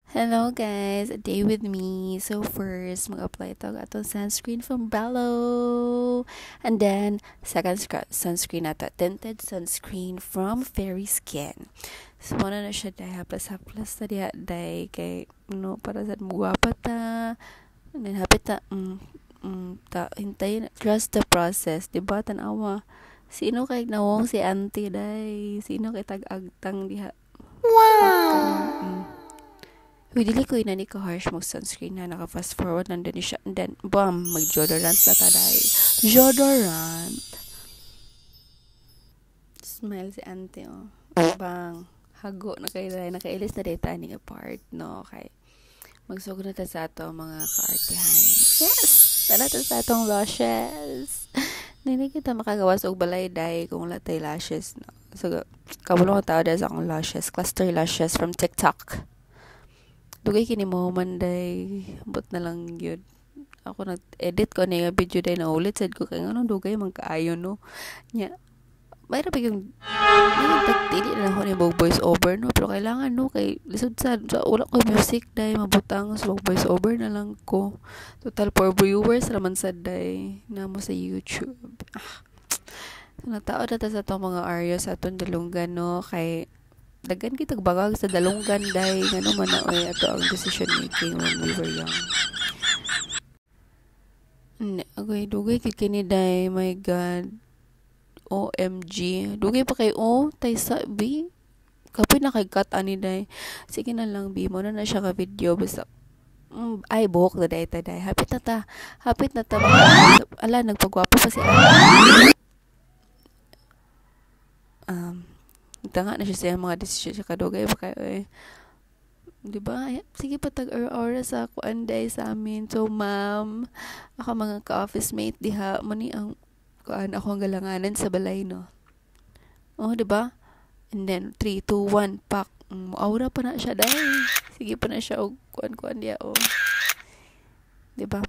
Hello guys, a day with me. So first, mag-apply ito atong sunscreen from Bello. And then, second sunscreen nato, tinted sunscreen from Fairy Skin. So, muna na siya dahil haplas-haplas na diya dahil kay, para sa mugwapa ta. And then, hapit ta, hintayin, trust the process. Diba, tanawa. Sino kay nawong si auntie dahil? Sino kay tag-agtang diha? Wow! Uy, dili ko inani ka harsh mo sunscreen na naka-fast forward nandun ni siya. And then, bam, mag-deodorant na taday. Deodorant. Smile si auntie, oh. Bang. Hago na kayo dahil nakailis na data ni apart, no? Okay. Magsugod na ta sa ato mga kaartihan. Yes! Tala ta sa atong lashes. Nini kita makagawas og balay dahil kung latay lashes, no? So, kabulong tao dahil sa akong lashes. Cluster lashes from TikTok. Dugay kini mo manday but na lang yun. Ako nag-edit ko na yung video day na ulit. Said ko kaya anong dugay man kaayo no. Nya, mayroon pa yung tagtili na ako ni voice over no. Pero kailangan no kay lisod sa wala ko music day mabutang so voice over na lang ko. Total for viewers naman sa day na mo sa YouTube. Natao na ta sa itong mga areas sa itong dalunggan no kay dagan kita bagag sa dalunggan day ngano man na oy ato ang decision making when we were young. Agoy dugay kid kini day, my god. OMG. Dugay pa kay tay sabi. Kapit na kay cut ani day. Sige na lang bi mo na siya ka video basta ay buhok na day taday. Hapit na ta. Ala nagpagwapo pa si tanga na siya sa mga decision siya kadugay pa kayo eh. Diba? Sige pa tag-oras ako anday sa amin. So, ma'am, ako mga ka-office mate diha, mani ang ako ang galanganan sa balay, no? Oh, diba? And then, 3, 2, 1, pak. Aura pa na siya dahil. Sige pa na siya og kuan diya, oh. Diba?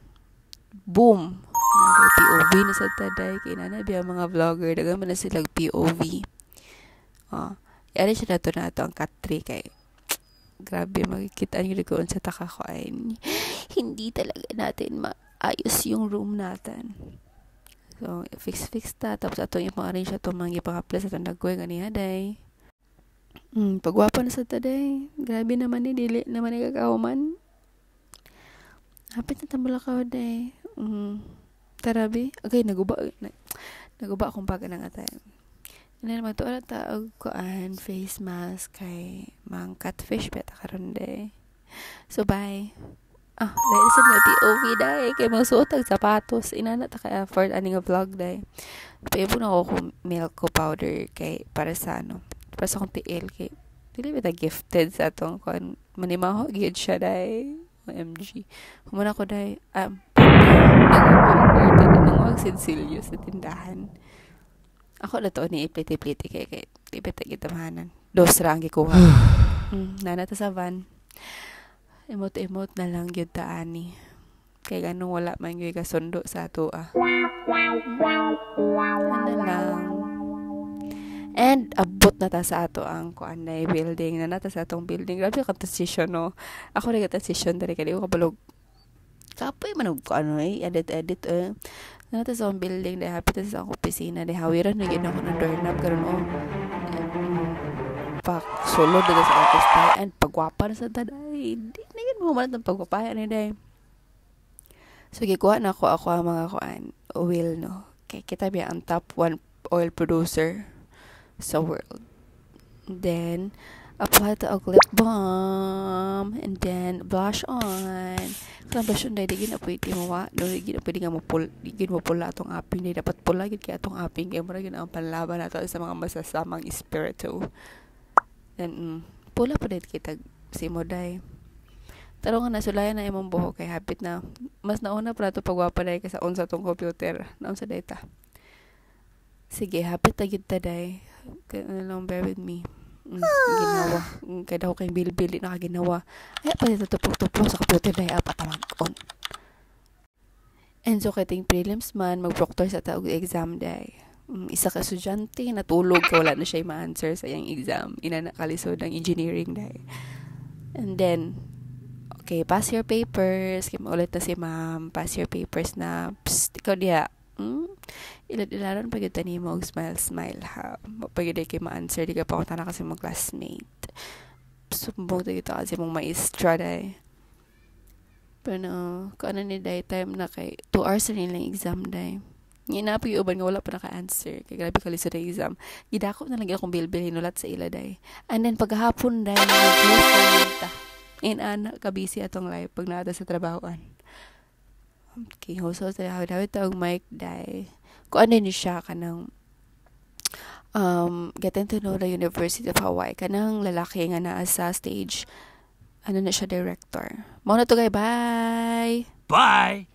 Boom! POV na sa taday. Kaya na biya mga vlogger. Dagan man na silang POV. Yari siya na to ang cut 3 kay grabe makikita niyo doon sa taka ko ay hindi talaga natin maayos yung room natin. So, fix ta. Tapos ato yung pang-arrange ato mga ipang-apply sa tandagwe ganiha day. Pagwapa na sa taday. Grabe naman ni dili naman ni kakauman. Hapit na tambala ka day. Tarabi. Okay, naguba akong pag nang atay. Ano naman ito, taog ko an face mask kay mang catfish beta karon day. So, bye. Dahil sa mga POV day, kay mga suot ang sapatos. Inana ta kay effort ani nga vlog day. Paibo na ako milk ko powder kay para sa para sa akong tiil kay dili bita gifted sa atong kon manimaho gyud siya day. OMG. Humana ko day, nag-work sinsilyo sa tindahan. Ako na to ni ipliti-pliti kay ipita kitamahanan. Dos ra ang gikuha. Nana ta sa van. Emote na lang gyud ta ani. Kay ganun wala man gyud kasundo sa ato Ano lang. And abot na ta sa ato ang kuan na building. Na ta sa atong building. Grabe ka transition no. Ako rin ka transition dali kay ko kabalog. Kapoy man og edit Nata sa building dahil hapit sa akong opisina dahil hawiran na yun ako ng doorknob karon pak sulod na sa office tayo and pagwapa na sa taday hindi na yun mo man ang pagwapaya ni day. So gikuha na ako ang mga kuan oil no kay kita biya ang top 1 oil producer sa world. Then apply to a lip balm and then blush on. Kung blush on dahil digin na pwede mawa. Digin na pwede nga digin mo pula atong aping. Dahil dapat pula gid kaya atong aping. Kaya mara yun ang panlaban nato sa mga masasamang espiritu. Then pula pa dahil kita simo day. Taro nga nasulayan na imong buhok kay hapit na. Mas nauna pa nato pagwapa day kaysa on sa atong computer. Naon sa data. Sige, hapit na gid ta day. Long bear with me. Ginawa kada ko kay bilbili na ginawa ay pa dito tupok sa computer day apatamag on and so kating prelims man mag-proctor sa taog exam day isa ka estudyante natulog ka wala na siya ma-answer sa iyang exam ina nakalisod ang engineering day and then Okay, pass your papers. Kaya maulit na si ma'am, pass your papers na. Psst, ikaw diha. Ilad-ilaran pag ito ni mo, smile ha. Pag ito kayo ma-answer, di ka pa kung kasi mong classmate. Sumbong na kita kasi mong maestra day. Pero no, kung ano ni day, time na kay 2 hours na nilang exam day. Ngayon na po yung uban nga wala pa naka-answer. Kaya grabe ka lisod na exam. Gidako na lang akong bilbil hinulat sa ila day. And then paghapon day, nag-close na yun. Ana, kabisi atong live pag naata sa trabahoan. Okay, so dawit tawag mic day. Kung ano ni siya kanang getting to know the University of Hawaii, kanang lalaki nga naa sa stage, ano na siya, director. Mao na to, guys, bye. Bye.